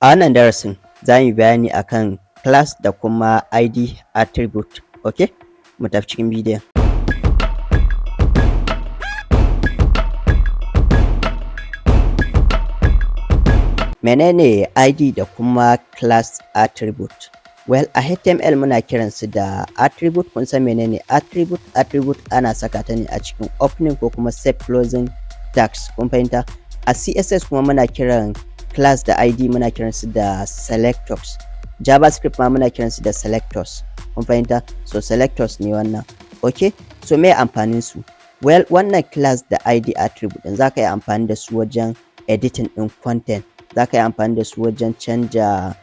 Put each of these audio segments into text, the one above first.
A wannan darasin za mu yi bayani akan class da kuma ID attribute. Okay, mu tafi cikin bidiyon. Menene ID da kuma class attribute? Well, a HTML muna kiransu da attribute. Kun san menene attribute? Attribute ana saka ta ne a cikin opening ko kuma set closing tags. Kun fahimta? A CSS kuma muna kiran class da ID muna kiransu da selectors. JavaScript ma muna kiransu da selectors. Kun fahimta? So selectors ne wannan. Okay, so me amfanin su? Well, wannan class da ID attribute din zaka yi amfani da su wajen editing din content. Zaka yi amfani da su wajen canja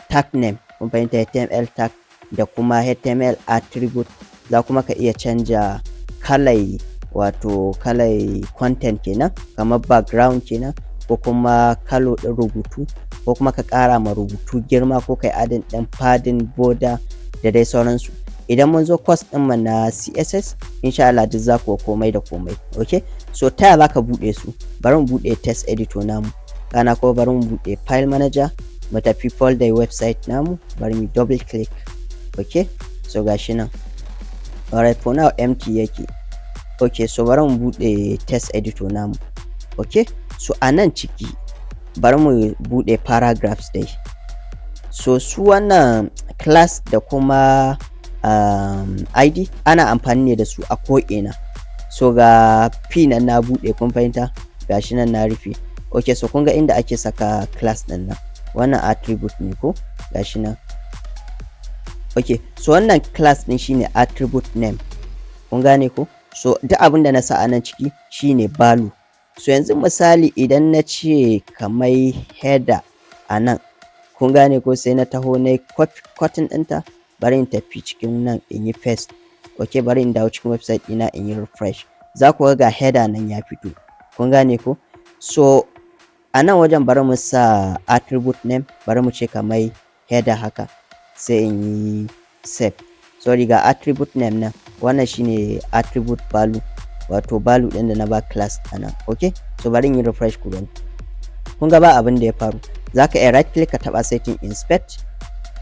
tag name. Kun fahimta? HTML tag da kuma HTML attribute. Za kuma ka iya canja kalai, wato kalai content kenan, kamar background kenan, ko kuma kalo ɗin rubutu, ko kuma ka ƙara ma rubutu girma, ko kai adin ɗin padding, border da dai sauransu. Idan mun zo course ɗin mu na CSS, insha Allah duk za ku komai da komai. Okay, so ta yaya zaka buɗe su? Bari mu buɗe text editor namu, kana ko bari mu buɗe file manager, mu tafi folder website namu, bari mu double click. Okay, so gashi nan. Alright, for now empty yake. Okay, so bari mu buɗe text editor namu. Okay, so a nan ciki bari mu buɗe paragraphs dai. So su wannan class da kuma ID ana amfani ne da su a ko'ina. So ga p nan na buɗe, kun fahimta? Gashi nan na rufe. Okay, so kun ga inda ake saka class ɗin nan, wannan attribute ne ko? Gashi nan. Okay, so wannan class ɗin shine attribute name. Kun gane ko? So duk abin da na sa a nan ciki shine value. So yanzu misali idan na ce kamar header a nan, kun gane ko, sai na taho na cutting ɗinta, bari in tafi cikin nan in yi paste. Okay, bari in dawo cikin website ɗina in yi refresh. Za ku ga header nan ya fito. Kun gane ko? So a nan wajen bari mu sa attribute name, bari mu ce kamar header haka, sai in yi save. Sorry, ga attribute name nan, wannan shine attribute value, wato value ɗin da na ba class anan. Okay, so bari in yi refresh ku gani. Kun ga ba abin da ya faru. Zaka iya right click ka taba setting inspect.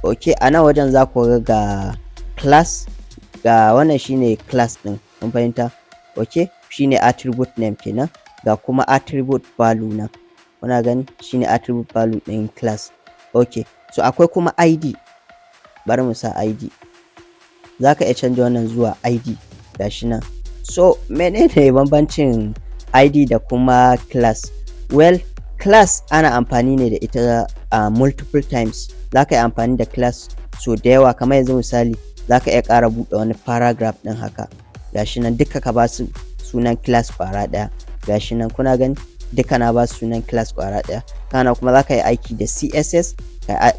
Okay, a nan wajen za ku ga class, ga wannan shine class ɗin. Kun fahimta? Okay, shine attribute name kenan, ga kuma attribute value nan. Kuna gani? Shine attribute value ɗin class. Okay, so akwai kuma ID. Bari mu sa ID. Zaka iya canja wannan zuwa ID. Gashi nan. So menene bambancin ID da kuma class? Well, class ana amfani ne da ita multiple times. Zaka yi amfani da class so da yawa, kamar yanzu misali zaka iya ƙara buɗe wani paragraph ɗin haka. Gashi nan duka ka ba su sunan class ƙwara ɗaya. Gashi nan kuna gani duka na ba su sunan class ƙwara ɗaya. Kana kuma zaka yi aiki da CSS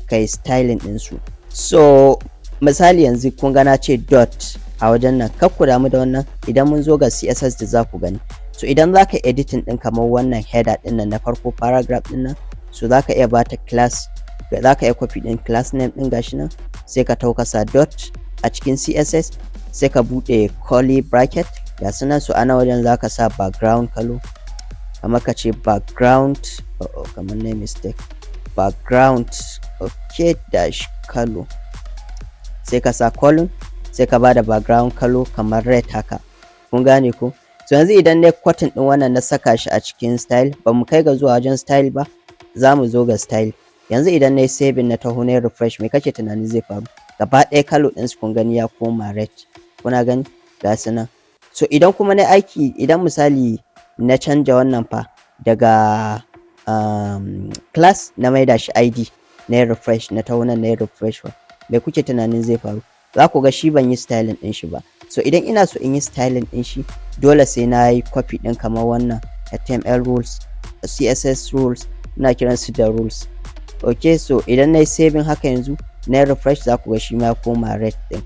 ka yi styling ɗinsu. So misali yanzu kun ga na ce dot a wajen nan, kar ku damu da wannan, idan mun zo ga CSS da za ku gani. So idan za ka editing ɗin kamar wannan header ɗin nan na farko, paragraph ɗin nan, so za ka iya bata class, za ka iya copy ɗin class name ɗin, gashi nan, sai ka taukasa dot a cikin CSS, sai ka buɗe curly bracket, ga su nan. So ana wajen za ka sa background color, kamar ka ce background, kamar na mistake, background, okay, dash color, sai ka sa column, sai ka bada background color kamar red haka. Kun gane ko? So yanzu idan na cutting din wannan na saka shi a cikin style, ba mu kai ga zuwa wajen style ba, za mu zo ga style. Yanzu idan na yi saving na taho na refresh, me kake tunani zai faru? Gaba ɗaya color ɗin su kun gani ya koma red. Kuna gani? Ga su nan. So idan kuma na aiki, idan misali na canja wannan fa daga class na maida shi ID, na refresh, na taho nan na refresh fa, me kuke tunanin zai faru? Za ku ga shi ban yi styling ɗin shi ba. So idan ina so in yi styling ɗin shi, dole sai na yi copy ɗin kamar wannan HTML rules, CSS rules, ina kiran su da rules. Okay, so idan na yi saving haka yanzu na refresh, za ku ga shi ma koma red ɗin.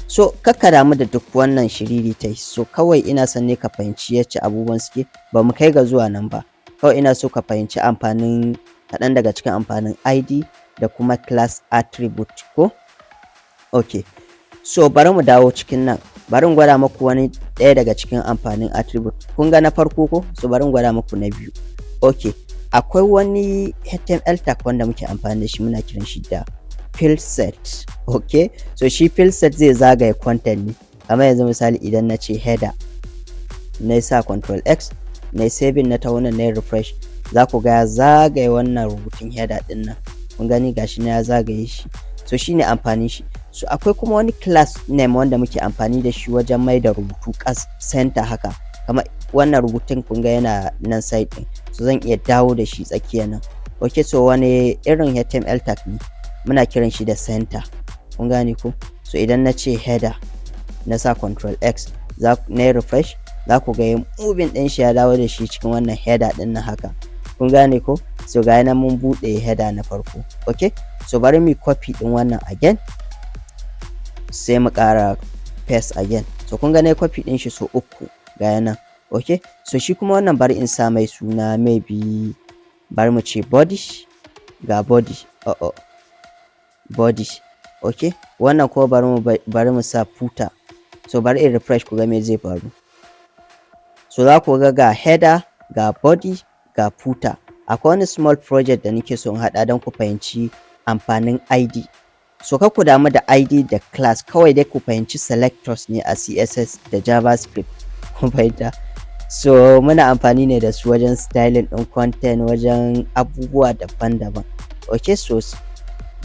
So kakka damu da duk wannan shiriri ta yi. So kawai ina son ne ka fahimci yacce abubuwan suke, ba mu kai ga zuwa nan ba. Kawai ina so ka fahimci amfanin, kaɗan daga cikin amfanin ID da kuma class attribute ko? Okay, so bari mu dawo cikin nan, bari in gwada muku wani ɗaya daga cikin amfanin attribute. Kun ga na farko ko? So bari in gwada muku na biyu. Okay, akwai wani HTML tag wanda muke amfani da shi, muna kiran shi da field set. Okay, so shi field set zai zagaye content ne. Kamar yanzu misali idan na ce header, na sa control X, na saving na ta wannan na refresh, za ku ga ya zagaye wannan rubutun header din nan. Kun gani gashi na ya zagaye shi. So shine amfanin shi. So akwai kuma wani class name wanda muke amfani da shi wajen mai da rubutu center haka. Kamar wannan rubutun kun ga yana nan side din. So zan iya dawo da shi tsakiya nan. Okay, so wani irin HTML tag ne, muna kiran shi da center. Kun gane ko? So idan na ce header, na sa control X, na refresh, za ku ga moving din shi ya dawo da shi cikin wannan header din nan haka. Kun gane ko? So ga yana mun bude header na farko. Okay, so bari mu copy din wannan again, sai mu ƙara paste again. So kun ga na copy din shi so uku ga yana. Okay, so shi kuma wannan bari in sa mai suna, maybe bari mu ce body, ga body. Body. Okay, wannan ko bari mu sa footer. So bari in refresh ku ga me zai faru. So za ku ga header, ga body, ga footer. Akwai wani small project da nake so in haɗa don ku fahimci amfanin ID. So kar ku damu da ID da class, kawai dai ku fahimci selectors ne a CSS da JavaScript. Kun fahimta? So muna amfani ne da su wajen styling ɗin content, wajen abubuwa daban-daban. Okay, so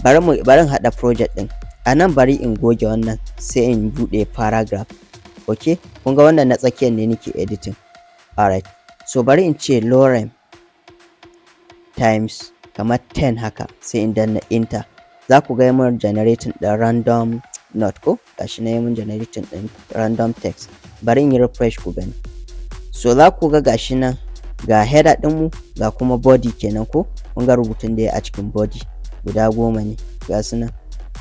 bari in haɗa project ɗin. A nan bari in goge wannan, sai in buɗe paragraph. Okay, kun ga wannan na tsakiyar ne nake editing. Alright, so bari in ce lorem times kamar 10 haka, sai in danna enter. Za ku ga mun generating da random note ko? Gashi na mun generating din random text. Bari in yi refresh ku gani. So za ku ga gashi nan ga header din mu, ga kuma body kenan ko? Kun ga rubutun da ya a cikin body guda 10 ne, ga su nan.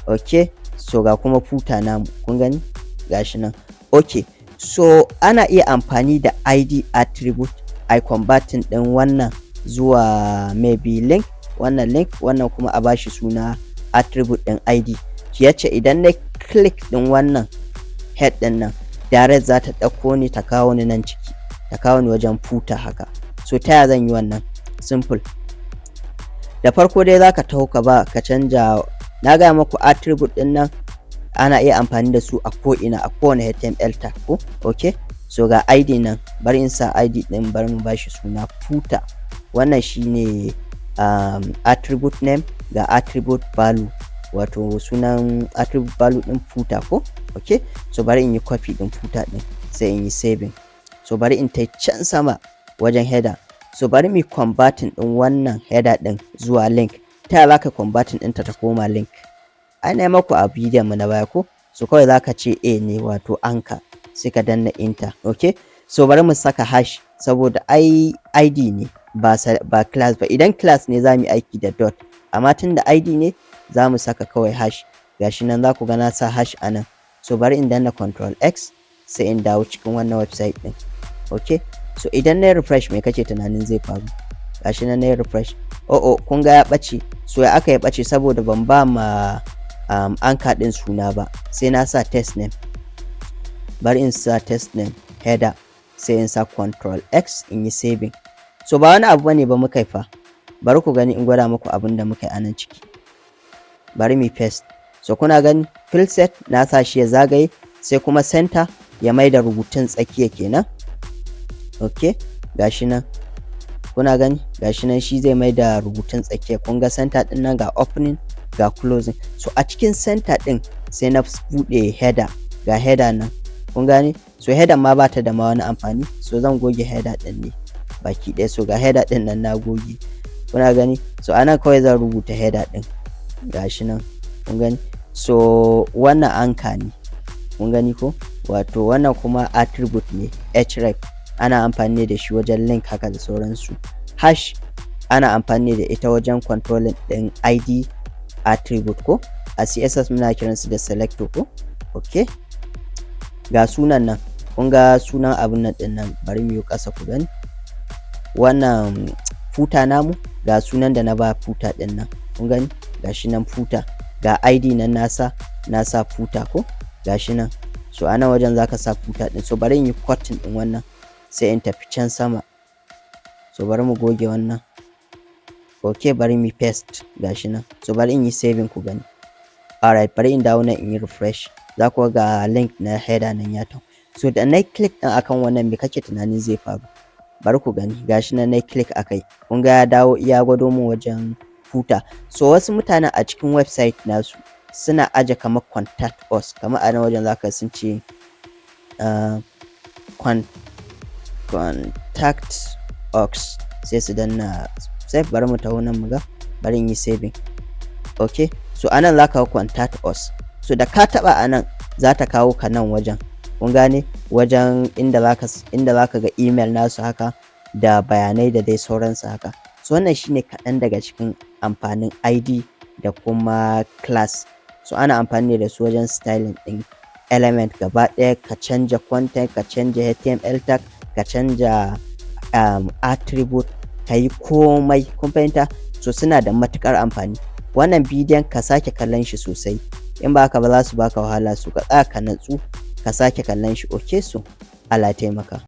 Okay, so ga kuma footer namu, kun gani? Gashi nan. Okay, so ana iya amfani da ID attribute ai converting din wannan zuwa maybe link, wannan kuma a bashi suna attribute din ID. Yace idan na click din wannan head din nan, direct za ta dauko ni ta kawo ni nan ciki, ta kawo ni wajen footer haka. So taya zan yi wannan? Simple. Da farko dai zaka taho ka canja, na ga muku attribute din nan ana iya amfani da su a ko ina, a kowane HTML tag ko? Okay, so ga ID nan, bari in sa ID din, bari mu bashi suna footer. Wannan shine attribute name, ga attribute value, wato sunan attribute value din footer ko? Okay, so bari in yi copy din footer din, sai in yi saving. So bari in tai can sama wajen header. So bari mu converting din wannan header din zuwa link. Ta za ka converting ɗinta ta koma link? Ai na maku a bidiyon mu na baya ko? So kawai za ka ce a ne, wato anchor, sai ka danna enter. Okay, so bari mu saka hash, saboda ID ne ba class ba. Idan class ne za mu yi aiki da dot, amma tun da ID ne za mu saka kawai hash. Gashi nan za ku ga na sa hash a nan. So bari in danna control X, sai in dawo cikin wannan website din. Okay, so idan na refresh, me kake tunanin zai faru? Gashi nan na refresh. Kun ga ya ɓace. So ya aka ya ɓace? Saboda ban ba ma anchor din suna ba. Sai na sa test name. Bari in sa test name header, sai in sa control X, in yi saving. So ba wani abu bane ba muka yi fa. Bari ku gani in gwada muku abin da muka yi a nan ciki. Bari mu paste. So kuna gani fill set na sa shi ya zagaye, sai kuma center ya mai da rubutun tsakiya kenan. Okay, gashi nan. Kuna gani? Gashi nan shi zai mai da rubutun tsakiya. Kun ga center din nan, ga opening, ga closing. So a cikin center din sai na bude header, ga header nan. Kun gani? So header ma bata da ma wani amfani. So zan goge header din ne baki ɗaya. So ga header din nan na goge. Kuna gani? So anan kawai zan rubuta header din. Gashi nan. Kun gani? So wannan anchor ne. Kun gani ko? Wato wannan kuma attribute ne, href. Ana amfani da shi wajen link haka da sauransu. Hash ana amfani da ita wajen controlling din ID attribute ko? A CSS muna kiransu da selector ko? Okay, ga sunan nan. Kun ga sunan abun nan din nan, bari mu yi ƙasa ku gani. Wannan footer namu, ga sunan da na ba footer din nan. Kun gani? Gashi nan footer. Ga ID nan nasa footer ko? Gashi nan. So a nan wajen zaka sa footer din. So bari in yi cutting din wannan, sai in tafi can sama. So bari mu goge wannan. ok bari mu paste gashi nan. So bari in yi saving ku gani. Alright, bari in dawo nan in yi refresh, za ku ga link na header nan ya taho. So da na click ɗin akan wannan me kake tunanin zai faru? Bari ku gani gashi nan na click akai, kun ga ya dawo ya gwado mu wajen footer. So wasu mutanen a cikin website nasu suna aje kamar contact us, kamar a nan wajen zaka sun ce contact us, sai su danna save. Bari mu taho nan mu ga, bari in yi saving. Okay, so anan zaka ga contact us. So da ka taba anan za ta kawo ka nan wajen, kun gane wajen inda zaka ga email nasu haka da bayanai da dai sauransu haka. So wannan shine kaɗan daga cikin amfanin ID da kuma class. So ana amfani da su wajen styling ɗin element gaba ɗaya, ka canja content, ka canja HTML tag, ka canja attribute, ka yi komai, kun fahimta. So suna da matukar amfani. Wannan bidiyon ka sake kallon shi sosai, in ba haka ba za su baka wahala. Su ka tsaya ka natsu ka sake kallon shi. Okay, so Allah taimaka.